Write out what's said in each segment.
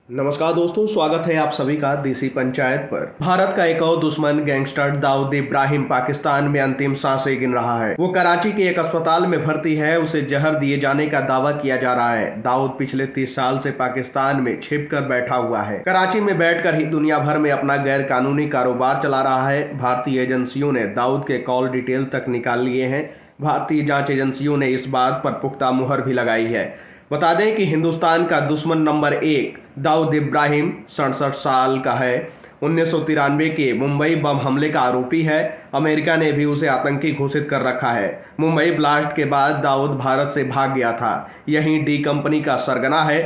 नमस्कार दोस्तों, स्वागत है आप सभी का देसी पंचायत पर। भारत का एक और दुश्मन गैंगस्टर दाऊद इब्राहिम पाकिस्तान में अंतिम सांसें गिन रहा है। वो कराची के एक अस्पताल में भर्ती है। उसे जहर दिए जाने का दावा किया जा रहा है। दाऊद पिछले 30 साल से पाकिस्तान में छिप कर बैठा हुआ है। कराची में बैठकर ही दुनिया भर में अपना गैर कानूनी कारोबार चला रहा है। भारतीय एजेंसियों ने दाऊद के कॉल डिटेल तक निकाल लिए हैं। भारतीय जांच एजेंसियों ने इस बात पर पुख्ता मुहर भी लगाई है। बता दें कि हिंदुस्तान का दुश्मन नंबर 1 दाऊद इब्राहिम 67 साल का है। 1993 के मुंबई बम हमले का आरोपी है। अमेरिका ने भी उसे आतंकी घोषित कर रखा है। मुंबई ब्लास्ट के बाद दाऊद भारत से भाग गया था। यहीं डी कंपनी का सरगना है।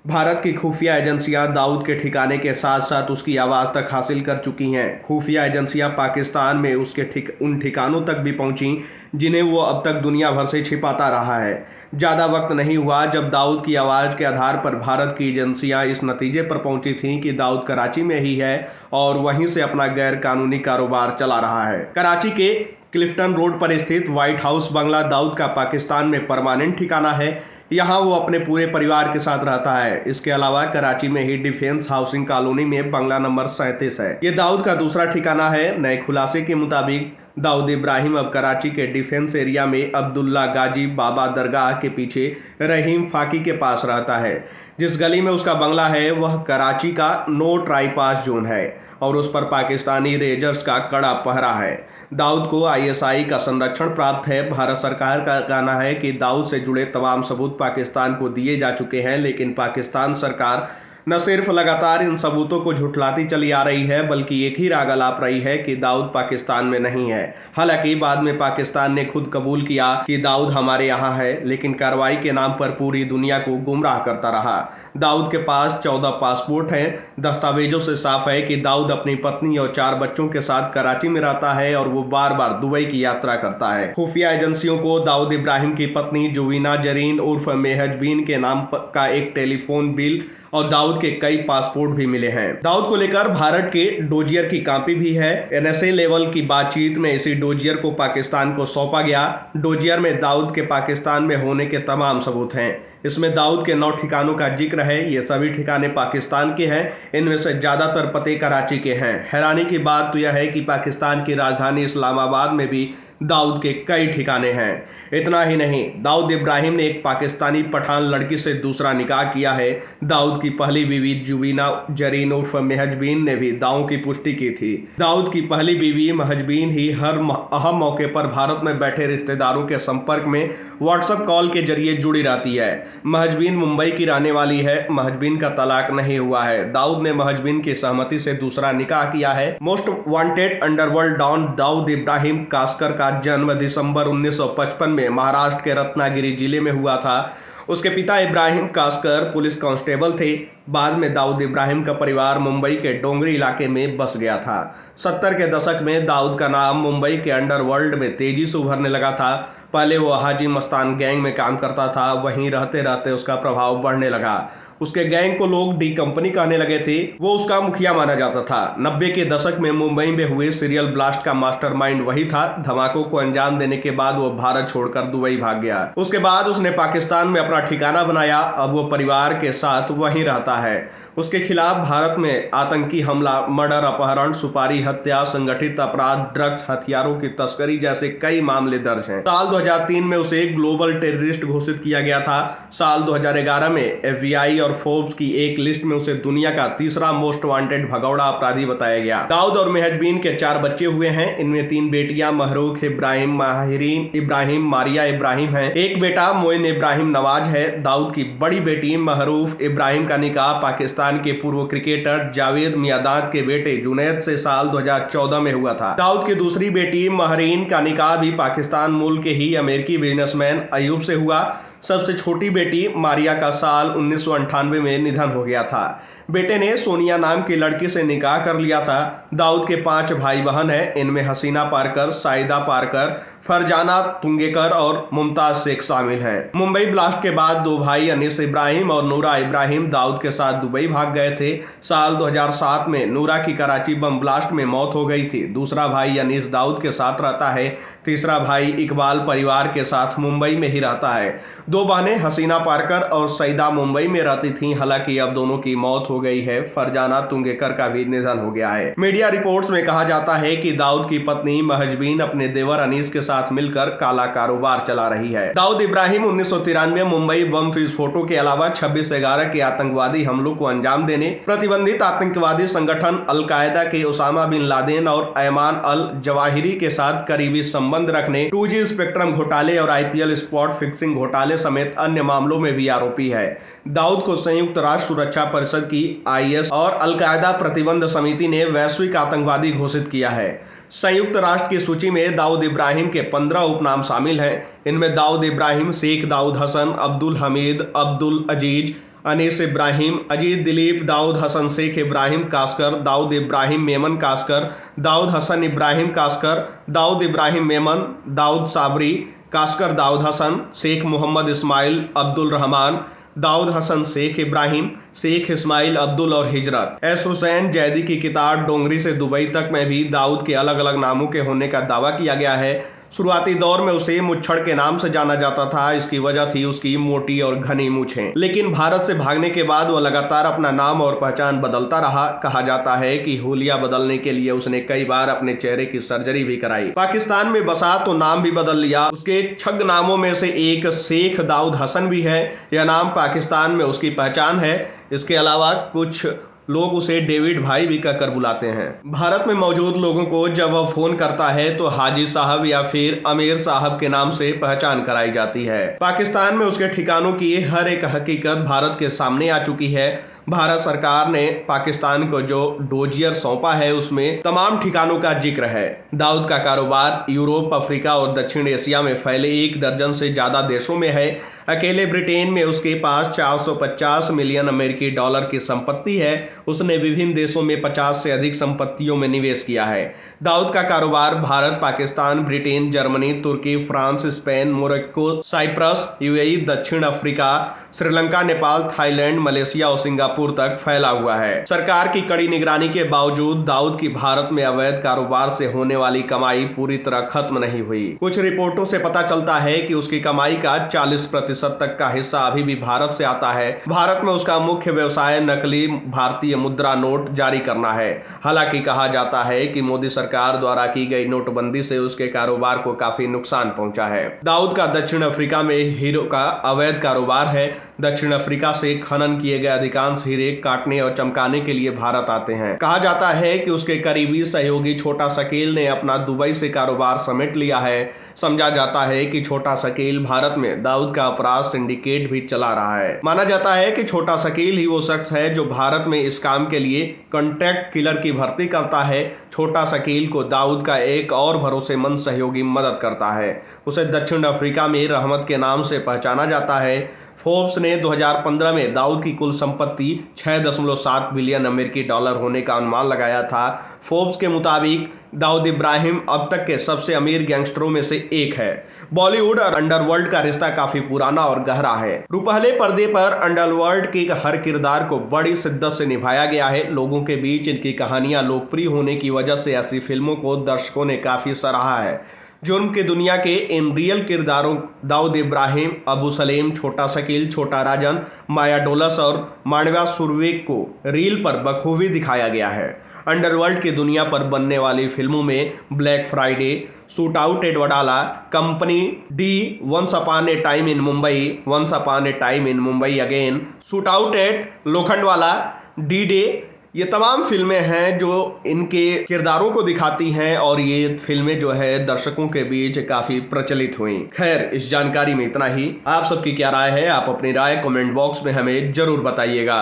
भारत की खुफिया एजेंसियां दाऊद के ठिकाने के साथ साथ उसकी आवाज़ तक हासिल कर चुकी हैं। खुफिया एजेंसियां पाकिस्तान में उसके उन ठिकानों तक भी पहुंची जिन्हें वो अब तक दुनिया भर से छिपाता रहा है। ज़्यादा वक्त नहीं हुआ जब दाऊद की आवाज़ के आधार पर भारत की एजेंसियां इस नतीजे पर पहुंची थीं कि दाऊद कराची में ही है और वहीं से अपना गैर कानूनी कारोबार चला रहा है। कराची के क्लिफ्टन रोड पर स्थित व्हाइट हाउस बंगला दाऊद का पाकिस्तान में परमानेंट ठिकाना है। यहाँ वो अपने पूरे परिवार के साथ रहता है। इसके अलावा कराची में ही डिफेंस हाउसिंग कॉलोनी में बंगला नंबर 37 है। ये दाऊद का दूसरा ठिकाना है। नए खुलासे के मुताबिक दाऊद इब्राहिम अब कराची के डिफेंस एरिया में अब्दुल्ला गाजी बाबा दरगाह के पीछे रहीम फाकी के पास रहता है। जिस गली में उसका बंगला है वह कराची का नो ट्राईपास जोन है और उस पर पाकिस्तानी रेंजर्स का कड़ा पहरा है। दाऊद को आईएसआई का संरक्षण प्राप्त है। भारत सरकार का कहना है कि दाऊद से जुड़े तमाम सबूत पाकिस्तान को दिए जा चुके हैं, लेकिन पाकिस्तान सरकार न सिर्फ लगातार इन सबूतों को झुठलाती चली आ रही है बल्कि एक ही राग अलाप रही है कि दाऊद पाकिस्तान में नहीं है। हालांकि बाद में पाकिस्तान ने खुद कबूल किया कि दाऊद हमारे यहाँ है, लेकिन कार्रवाई के नाम पर पूरी दुनिया को गुमराह करता रहा। दाऊद के पास 14 पासपोर्ट हैं। दस्तावेजों से साफ है कि दाऊद अपनी पत्नी और 4 बच्चों के साथ कराची में रहता है और वो बार बार दुबई की यात्रा करता है। खुफिया एजेंसियों को दाऊद इब्राहिम की पत्नी जुवीना जरीन उर्फ मेहजबीन के नाम का एक टेलीफोन बिल और दाऊद के कई पासपोर्ट भी मिले हैं। दाऊद को लेकर भारत के डोजियर की कॉपी भी है। एनएसए लेवल की बातचीत में इसी डोजियर को पाकिस्तान को सौंपा गया। डोजियर में दाऊद के पाकिस्तान में होने के तमाम सबूत हैं। इसमें दाऊद के 9 ठिकानों का जिक्र है। ये सभी ठिकाने पाकिस्तान के हैं। इनमें से ज्यादातर पते कराची के हैं। हैरानी की बात तो यह है कि पाकिस्तान की राजधानी इस्लामाबाद में भी दाऊद के कई ठिकाने हैं। इतना ही नहीं, दाऊद इब्राहिम ने एक पाकिस्तानी पठान लड़की से दूसरा निकाह किया है। दाऊद की पहली बीवी जुवीना जरीन उर्फ मेहजबीन ने भी दावों की पुष्टि की थी। दाऊद की पहली बीवी मेहजबीन ही हर अहम मौके पर भारत में बैठे रिश्तेदारों के संपर्क में व्हाट्सएप कॉल के जरिए जुड़ी रहती है। मेहजबीन मुंबई की रहने वाली है। मेहजबीन का तलाक नहीं हुआ है। दाऊद ने मेहजबीन की सहमति से दूसरा निकाह किया है। Most wanted underworld don Dawood Ibrahim Kaskar का जन्म दिसंबर 1955 में महाराष्ट्र के रत्नागिरी जिले में हुआ था। उसके पिता इब्राहिम कास्कर पुलिस कांस्टेबल थे। बाद में दाऊद इब्राहिम का परिवार मुंबई के डोंगरी इलाके में बस गया था। 70 के दशक में दाऊद का नाम मुंबई के अंडरवर्ल्ड में तेजी से उभरने लगा था। पहले वो हाजी मस्तान गैंग में काम करता था। वहीं रहते रहते उसका प्रभाव बढ़ने लगा। उसके गैंग को लोग डी कंपनी कहने लगे थे। वो उसका मुखिया माना जाता था। 90 के दशक में मुंबई में हुए सीरियल ब्लास्ट का मास्टरमाइंड वही था। धमाकों को अंजाम देने के बाद वो भारत छोड़कर दुबई भाग गया। उसके बाद उसने पाकिस्तान में अपना ठिकाना बनाया। अब वो परिवार के साथ वहीं रहता है। उसके खिलाफ भारत में आतंकी हमला, मर्डर, अपहरण, सुपारी हत्या, संगठित अपराध, ड्रग्स, हथियारों की तस्करी जैसे कई मामले दर्ज हैं। साल 2003 में उसे ग्लोबल टेररिस्ट घोषित किया गया था। साल 2011 में एफबीआई और फोर्ब्स की एक लिस्ट में उसे दुनिया का तीसरा मोस्ट वांटेड भगौड़ा अपराधी बताया गया। दाऊद और मेहजबीन के 4 बच्चे हुए हैं। इनमें 3 बेटियां महरूख इब्राहिम, माहिरीन इब्राहिम, मारिया इब्राहिम है। एक बेटा मोइन इब्राहिम नवाज है। दाऊद की बड़ी बेटी महरूफ इब्राहिम का निकाह पाकिस्तान के पूर्व क्रिकेटर जावेद मियादाद के बेटे जुनैद से साल 2014 में हुआ था। दाऊद की दूसरी बेटी महरीन का निकाह भी पाकिस्तान मूल के ही अमेरिकी बिजनेसमैन अयूब से हुआ। सबसे छोटी बेटी मारिया का साल 1998 में निधन हो गया था। बेटे ने सोनिया नाम की लड़की से निकाह कर लिया था। दाऊद के 5 भाई बहन हैं। इनमें हसीना पारकर, साइदा पारकर, फरजाना तुंगेकर और मुमताज शेख शामिल हैं। मुंबई ब्लास्ट के बाद दो भाई अनीस इब्राहिम और नूरा इब्राहिम दाऊद के साथ दुबई भाग गए थे। साल 2007 में नूरा की कराची बम ब्लास्ट में मौत हो गई थी। दूसरा भाई अनीस दाऊद के साथ रहता है। तीसरा भाई इकबाल परिवार के साथ मुंबई में ही रहता है। दो बहनें हसीना पारकर और सईदा मुंबई में रहती थीं। हालांकि अब दोनों की मौत हो गई है। फरजाना तुंगेकर का भी निधन हो गया है। मीडिया रिपोर्ट्स में कहा जाता है कि दाऊद की पत्नी महजबीन अपने देवर अनीस के साथ मिलकर काला कारोबार चला रही है। दाऊद इब्राहिम 1993 मुंबई बम विस्फोटों के अलावा 26/11 के आतंकवादी हमलों को अंजाम देने, प्रतिबंधित आतंकवादी संगठन अल-कायदा के उसामा बिन लादेन और ऐमान अल जवाहिरी के साथ करीबी संबंध रखने, 2G स्पेक्ट्रम घोटाले और IPL स्पॉट फिक्सिंग घोटाले समेत अन्य मामलों में भी आरोपी है। दाऊद को संयुक्त राष्ट्र सुरक्षा परिषद की IS और अल-कायदा प्रतिबंध समिति ने वैश्विक आतंकवादी घोषित किया है। संयुक्त राष्ट्र की सूची में दाऊद इब्राहिम के 15 उपनाम शामिल हैं। इनमें दाऊद इब्राहिम, शेख दाऊद हसन, अब्दुल हमीद, अब्दुल अजीज, अनीस इब्राहिम, अजीज दिलीप, दाऊद हसन, शेख इब्राहिम कास्कर, दाऊद इब्राहिम मेमन कास्कर, दाऊद हसन इब्राहिम कास्कर, दाऊद इब्राहिम मेमन, दाऊद साबरी कास्कर, दाऊद हसन, शेख मोहम्मद इस्माइल, अब्दुल रहमान, दाऊद हसन, शेख इब्राहिम, शेख इस्माइल, अब्दुल और हिजरत। एस हुसैन जैदी की किताब डोंगरी से दुबई तक में भी दाऊद के अलग अलग नामों के होने का दावा किया गया है। शुरुआती दौर में उसे मुच्छड़ के नाम से जाना जाता था। इसकी वजह थी उसकी मोटी और घनी मूछें। लेकिन भारत से भागने के बाद वह लगातार अपना नाम और पहचान बदलता रहा। कहा जाता है कि हुलिया बदलने के लिए उसने कई बार अपने चेहरे की सर्जरी भी कराई। पाकिस्तान में बसा तो नाम भी बदल लिया। उसके 6 नामों में से एक शेख दाऊद हसन भी है। यह नाम पाकिस्तान में उसकी पहचान है। इसके अलावा कुछ लोग उसे डेविड भाई भी कहकर बुलाते हैं। भारत में मौजूद लोगों को जब वह फोन करता है तो हाजी साहब या फिर अमीर साहब के नाम से पहचान कराई जाती है। पाकिस्तान में उसके ठिकानों की हर एक हकीकत भारत के सामने आ चुकी है। भारत सरकार ने पाकिस्तान को जो डोजियर सौंपा है उसमें तमाम ठिकानों का जिक्र है। दाऊद का कारोबार यूरोप, अफ्रीका और दक्षिण एशिया में फैले 1 दर्जन से ज्यादा देशों में है। अकेले ब्रिटेन में उसके पास 450 मिलियन अमेरिकी डॉलर की संपत्ति है। उसने विभिन्न देशों में 50 से अधिक संपत्तियों में निवेश किया है। दाऊद का कारोबार भारत, पाकिस्तान, ब्रिटेन, जर्मनी, तुर्की, France, Spain, Morocco, Cyprus, UAE, दक्षिण Africa, Sri Lanka, Nepal, Thailand, Malaysia और सिंगापुर तक फैला हुआ है। सरकार की कड़ी निगरानी के बावजूद दाऊद की भारत में अवैध कारोबार से होने वाली कमाई पूरी तरह खत्म नहीं हुई। कुछ रिपोर्टों से पता चलता है कि उसकी कमाई का 40% तक का हिस्सा अभी भी भारत से आता है। भारत में उसका मुख्य व्यवसाय नकली भारतीय मुद्रा नोट जारी करना है। हालांकि कहा जाता है कि मोदी सरकार द्वारा की गई नोटबंदी से उसके कारोबार को काफी नुकसान पहुंचा है। दाऊद का दक्षिण अफ्रीका में हीरो का अवैध कारोबार है। दक्षिण अफ्रीका से खनन किए गए अधिकांश हीरे काटने और चमकाने के लिए भारत आते हैं। कहा जाता है कि उसके करीबी सहयोगी छोटा शकील ने अपना दुबई से कारोबार समेट लिया है। समझा जाता है कि छोटा शकील भारत में दाऊद का अपराध सिंडिकेट भी चला रहा है। माना जाता है कि छोटा शकील ही वो शख्स है जो भारत में इस काम के लिए कॉन्ट्रैक्ट किलर की भर्ती करता है। छोटा शकील को दाऊद का एक और भरोसेमंद सहयोगी मदद करता है। उसे दक्षिण अफ्रीका में रहमत के नाम से पहचाना जाता है। फोर्ब्स ने 2015 में दाऊद की कुल संपत्ति 6.7 बिलियन अमेरिकी डॉलर होने का अनुमान लगाया था। फोर्ब्स के मुताबिक दाऊद इब्राहिम अब तक के सबसे अमीर गैंगस्टरों में से एक है। बॉलीवुड और अंडरवर्ल्ड का रिश्ता काफी पुराना और गहरा है। रुपहले पर्दे पर अंडरवर्ल्ड के हर किरदार को बड़ी शिद्दत से निभाया गया है। लोगों के बीच इनकी कहानियां लोकप्रिय होने की वजह से ऐसी फिल्मों को दर्शकों ने काफी सराहा है। जुर्म की दुनिया के इन रियल किरदारों दाऊद इब्राहिम, अबू सलेम, छोटा शकील, छोटा राजन, माया डोलस और मांडवा सुरवेक को रील पर बखूबी दिखाया गया है। अंडरवर्ल्ड की दुनिया पर बनने वाली फिल्मों में black Friday, shoot out at Wadala, company D, once upon a time in Mumbai, once upon a time in Mumbai again, shoot out at Lokhandwala, D day, ये तमाम फिल्में हैं जो इनके किरदारों को दिखाती हैं और ये फिल्में जो है दर्शकों के बीच काफी प्रचलित हुई। खैर, इस जानकारी में इतना ही। आप सबकी क्या राय है? आप अपनी राय कमेंट बॉक्स में हमें जरूर बताइएगा।